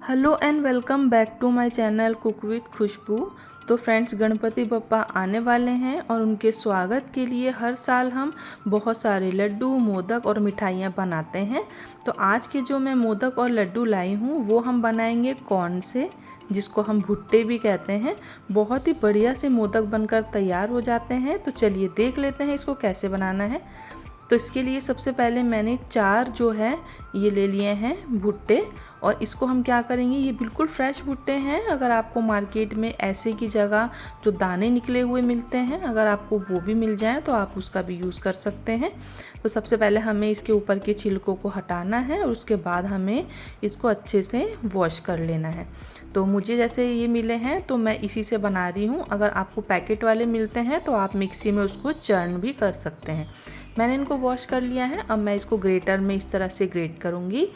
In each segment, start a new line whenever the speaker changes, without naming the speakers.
Hello and welcome back to my channel cook with Khushboo. तो friends, Ganpati Bappa आने वाले हैं और उनके स्वागत के लिए हर साल हम बहुत सारे लड्डू, मोदक और मिठाइयाँ बनाते हैं। तो आज के जो मैं मोदक और लड्डू लाई हूँ वो हम बनाएंगे कॉर्न से, जिसको हम भुट्टे भी कहते हैं। बहुत ही बढ़िया से मोदक बनकर तैयार हो जाते हैं। तो चलिए देख लेते हैं इसको कैसे बनाना है। तो इसके लिए सबसे पहले मैंने 4 जो है ये ले लिए हैं भुट्टे, और इसको हम क्या करेंगे, ये बिल्कुल फ्रेश भुट्टे हैं। अगर आपको मार्केट में ऐसे की जगह जो दाने निकले हुए मिलते हैं, अगर आपको वो भी मिल जाए तो आप उसका भी यूज़ कर सकते हैं। तो सबसे पहले हमें इसके ऊपर के छिलकों को हटाना है और उसके बाद हमें इसको अच्छे से वॉश कर लेना है। तो मुझे जैसे ये मिले हैं तो मैं इसी से बना रही हूँ। अगर आपको पैकेट वाले मिलते हैं तो आप मिक्सी में उसको चर्न भी कर सकते हैं। मैंने इनको वॉश कर लिया है। अब मैं इसको ग्रेटर में इस तरह से ग्रेट करूँगी,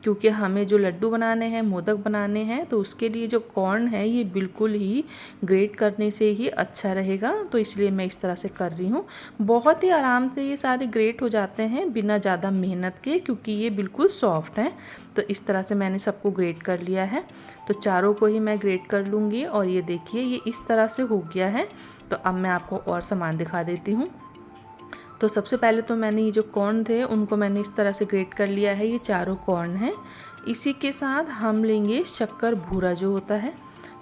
क्योंकि हमें जो लड्डू बनाने हैं, मोदक बनाने हैं, तो उसके लिए जो कॉर्न है ये बिल्कुल ही ग्रेट करने से ही अच्छा रहेगा। तो इसलिए मैं इस तरह से कर रही हूँ। बहुत ही आराम से ये सारे ग्रेट हो जाते हैं बिना ज़्यादा मेहनत के, क्योंकि ये बिल्कुल सॉफ्ट हैं। तो इस तरह से मैंने सबको ग्रेट कर लिया है। तो चारों को ही मैं ग्रेट कर लूँगी। और ये देखिए, ये इस तरह से हो गया है। तो अब मैं आपको और सामान दिखा देती हूँ। तो सबसे पहले तो मैंने ये जो कॉर्न थे उनको मैंने इस तरह से ग्रेट कर लिया है। ये चारों कॉर्न हैं। इसी के साथ हम लेंगे शक्कर भूरा जो होता है।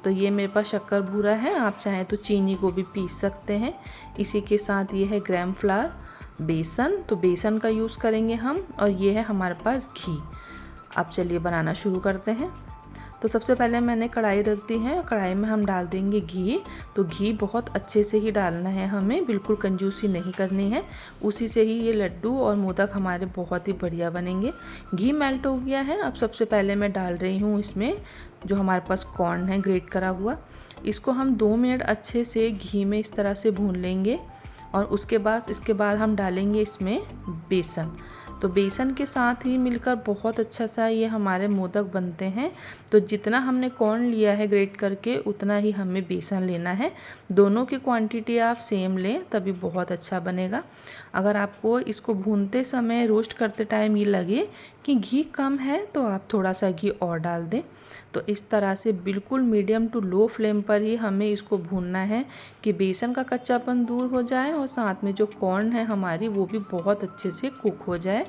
तो ये मेरे पास शक्कर भूरा है, आप चाहें तो चीनी को भी पीस सकते हैं। इसी के साथ ये है ग्राम फ्लावर, बेसन, तो बेसन का यूज़ करेंगे हम, और ये है हमारे पास घी। अब चलिए बनाना शुरू करते हैं। तो सबसे पहले मैंने कढ़ाई रख दी है। कढ़ाई में हम डाल देंगे घी। तो घी बहुत अच्छे से ही डालना है हमें, बिल्कुल कंजूसी नहीं करनी है। उसी से ही ये लड्डू और मोदक हमारे बहुत ही बढ़िया बनेंगे। घी मेल्ट हो गया है। अब सबसे पहले मैं डाल रही हूँ इसमें जो हमारे पास कॉर्न है ग्रेट करा हुआ। इसको हम 2 मिनट अच्छे से घी में इस तरह से भून लेंगे। और इसके बाद हम डालेंगे इसमें बेसन। तो बेसन के साथ ही मिलकर बहुत अच्छा सा ये हमारे मोदक बनते हैं। तो जितना हमने कॉर्न लिया है ग्रेट करके, उतना ही हमें बेसन लेना है। दोनों की क्वांटिटी आप सेम लें, तभी बहुत अच्छा बनेगा। अगर आपको इसको भूनते समय, रोस्ट करते टाइम ये लगे कि घी कम है, तो आप थोड़ा सा घी और डाल दें। तो इस तरह से बिल्कुल मीडियम टू लो फ्लेम पर ही हमें इसको भूनना है कि बेसन का कच्चापन दूर हो जाए और साथ में जो कॉर्न है हमारी वो भी बहुत अच्छे से कुक हो जाए।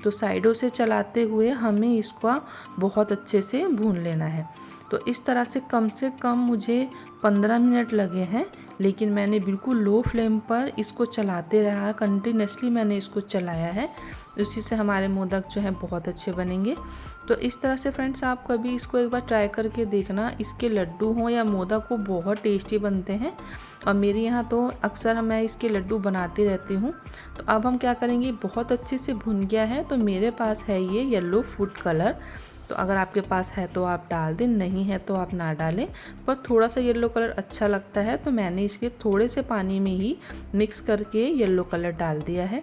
तो साइडों से चलाते हुए हमें इसका बहुत अच्छे से भून लेना है। तो इस तरह से कम मुझे 15 मिनट लगे हैं, लेकिन मैंने बिल्कुल लो फ्लेम पर इसको चलाते रहा, कंटिन्यूसली मैंने इसको चलाया है। उसी से हमारे मोदक जो हैं बहुत अच्छे बनेंगे। तो इस तरह से फ्रेंड्स, आप कभी इसको एक बार ट्राई करके देखना। इसके लड्डू हों या मोदक हो, बहुत टेस्टी बनते हैं। और मेरे यहाँ तो अक्सर मैं इसके लड्डू बनाती रहती हूँ। तो अब हम क्या करेंगे, बहुत अच्छे से भुन गया है। तो मेरे पास है ये येलो फूड कलर। तो अगर आपके पास है तो आप डाल दें, नहीं है तो आप ना डालें। पर थोड़ा सा येलो कलर अच्छा लगता है, तो मैंने इसके थोड़े से पानी में ही मिक्स करके येलो कलर डाल दिया है।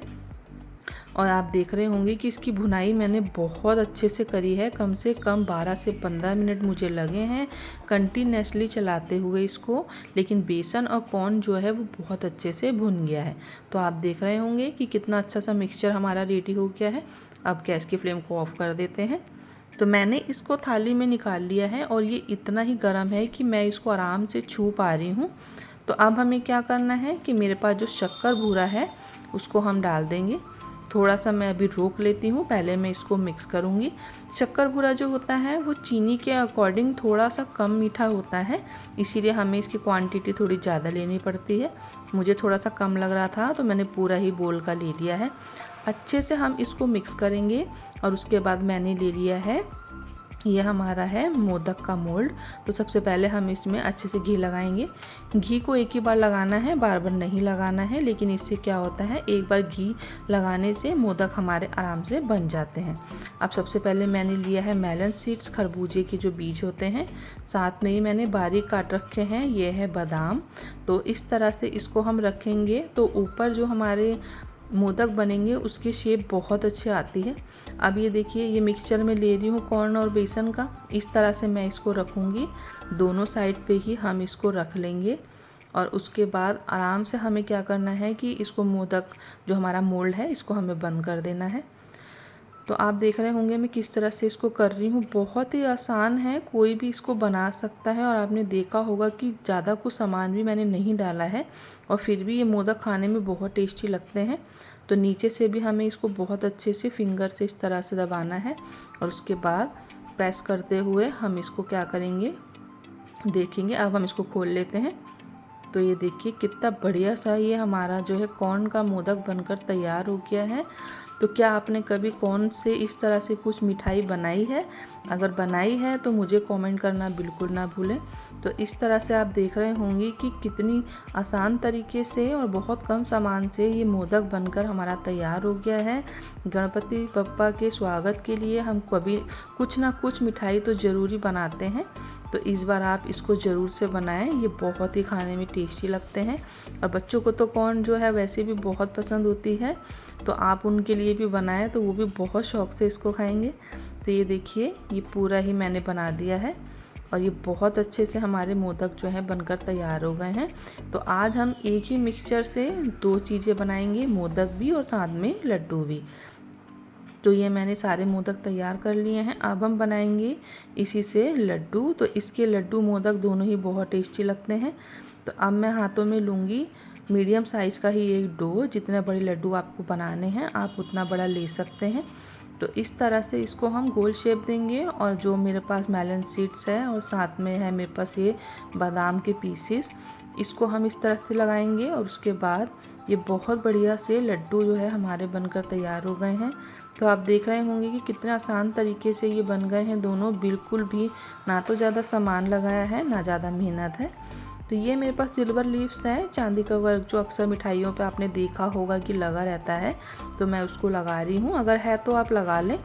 और आप देख रहे होंगे कि इसकी भुनाई मैंने बहुत अच्छे से करी है। कम से कम 12 से 15 मिनट मुझे लगे हैं कंटिन्यूसली चलाते हुए इसको। लेकिन बेसन और कॉर्न जो है वो बहुत अच्छे से भुन गया है। तो आप देख रहे होंगे कि कितना अच्छा सा मिक्सचर हमारा रेडी हो गया है। अब गैस की फ्लेम को ऑफ कर देते हैं। तो मैंने इसको थाली में निकाल लिया है और ये इतना ही गर्म है कि मैं इसको आराम से छू पा रही हूँ। तो अब हमें क्या करना है कि मेरे पास जो शक्कर भूरा है उसको हम डाल देंगे। थोड़ा सा मैं अभी रोक लेती हूँ, पहले मैं इसको मिक्स करूँगी। शक्कर भूरा जो होता है वो चीनी के अकॉर्डिंग थोड़ा सा कम मीठा होता है, इसीलिए हमें इसकी क्वांटिटी थोड़ी ज़्यादा लेनी पड़ती है। मुझे थोड़ा सा कम लग रहा था तो मैंने पूरा ही बोल का ले लिया है। अच्छे से हम इसको मिक्स करेंगे। और उसके बाद मैंने ले लिया है, यह हमारा है मोदक का मोल्ड। तो सबसे पहले हम इसमें अच्छे से घी लगाएंगे। घी को एक ही बार लगाना है, बार बार नहीं लगाना है। लेकिन इससे क्या होता है, एक बार घी लगाने से मोदक हमारे आराम से बन जाते हैं। अब सबसे पहले मैंने लिया है मेलन सीड्स, खरबूजे के जो बीज होते हैं। साथ में ही मैंने बारीक काट रखे हैं, ये है बादाम। तो इस तरह से इसको हम रखेंगे तो ऊपर जो हमारे मोदक बनेंगे उसकी शेप बहुत अच्छी आती है। अब ये देखिए, ये मिक्सचर में ले रही हूँ कॉर्न और बेसन का। इस तरह से मैं इसको रखूँगी, दोनों साइड पे ही हम इसको रख लेंगे। और उसके बाद आराम से हमें क्या करना है कि इसको मोदक जो हमारा मोल्ड है इसको हमें बंद कर देना है। तो आप देख रहे होंगे मैं किस तरह से इसको कर रही हूँ। बहुत ही आसान है, कोई भी इसको बना सकता है। और आपने देखा होगा कि ज़्यादा कुछ सामान भी मैंने नहीं डाला है और फिर भी ये मोदक खाने में बहुत टेस्टी लगते हैं। तो नीचे से भी हमें इसको बहुत अच्छे से फिंगर से इस तरह से दबाना है और उसके बाद प्रेस करते हुए हम इसको क्या करेंगे देखेंगे। अब हम इसको खोल लेते हैं। तो ये देखिए कितना बढ़िया सा ये हमारा जो है कॉर्न का मोदक बनकर तैयार हो गया है। तो क्या आपने कभी कॉर्न से इस तरह से कुछ मिठाई बनाई है? अगर बनाई है तो मुझे कमेंट करना बिल्कुल ना भूलें। तो इस तरह से आप देख रहे होंगे कि कितनी आसान तरीके से और बहुत कम सामान से ये मोदक बनकर हमारा तैयार हो गया है। गणपति बप्पा के स्वागत के लिए हम कभी कुछ ना कुछ मिठाई तो ज़रूरी बनाते हैं। तो इस बार आप इसको ज़रूर से बनाएं, ये बहुत ही खाने में टेस्टी लगते हैं। और बच्चों को तो कॉर्न जो है वैसे भी बहुत पसंद होती है, तो आप उनके लिए भी बनाएं तो वो भी बहुत शौक़ से इसको खाएंगे। तो ये देखिए ये पूरा ही मैंने बना दिया है और ये बहुत अच्छे से हमारे मोदक जो है बनकर तैयार हो गए हैं। तो आज हम एक ही मिक्सचर से 2 चीज़ें बनाएंगे, मोदक भी और साथ में लड्डू भी। तो ये मैंने सारे मोदक तैयार कर लिए हैं। अब हम बनाएंगे इसी से लड्डू। तो इसके लड्डू मोदक दोनों ही बहुत टेस्टी लगते हैं। तो अब मैं हाथों में लूँगी मीडियम साइज़ का ही एक डो। जितने बड़े लड्डू आपको बनाने हैं आप उतना बड़ा ले सकते हैं। तो इस तरह से इसको हम गोल शेप देंगे और जो मेरे पास मेलन सीड्स है और साथ में है मेरे पास ये बादाम के पीसेस, इसको हम इस तरह से लगाएंगे और उसके बाद ये बहुत बढ़िया से लड्डू जो है हमारे बनकर तैयार हो गए हैं। तो आप देख रहे होंगे कि कितने आसान तरीके से ये बन गए हैं दोनों। बिल्कुल भी ना तो ज़्यादा सामान लगाया है ना ज़्यादा मेहनत है। तो ये मेरे पास सिल्वर लीव्स है, चांदी का वर्क जो अक्सर मिठाइयों पे आपने देखा होगा कि लगा रहता है, तो मैं उसको लगा रही हूँ। अगर है तो आप लगा लें।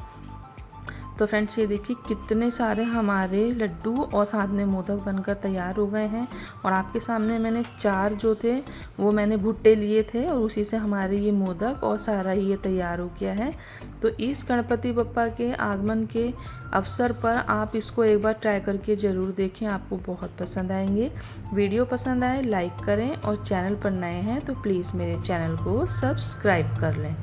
तो फ्रेंड्स ये देखिए कितने सारे हमारे लड्डू और साथ में मोदक बनकर तैयार हो गए हैं। और आपके सामने मैंने 4 जो थे वो मैंने भुट्टे लिए थे और उसी से हमारे ये मोदक और सारा ही ये तैयार हो गया है। तो इस गणपति बप्पा के आगमन के अवसर पर आप इसको एक बार ट्राई करके ज़रूर देखें, आपको बहुत पसंद आएंगे। वीडियो पसंद आए लाइक करें और चैनल पर नए हैं तो प्लीज़ मेरे चैनल को सब्सक्राइब कर लें।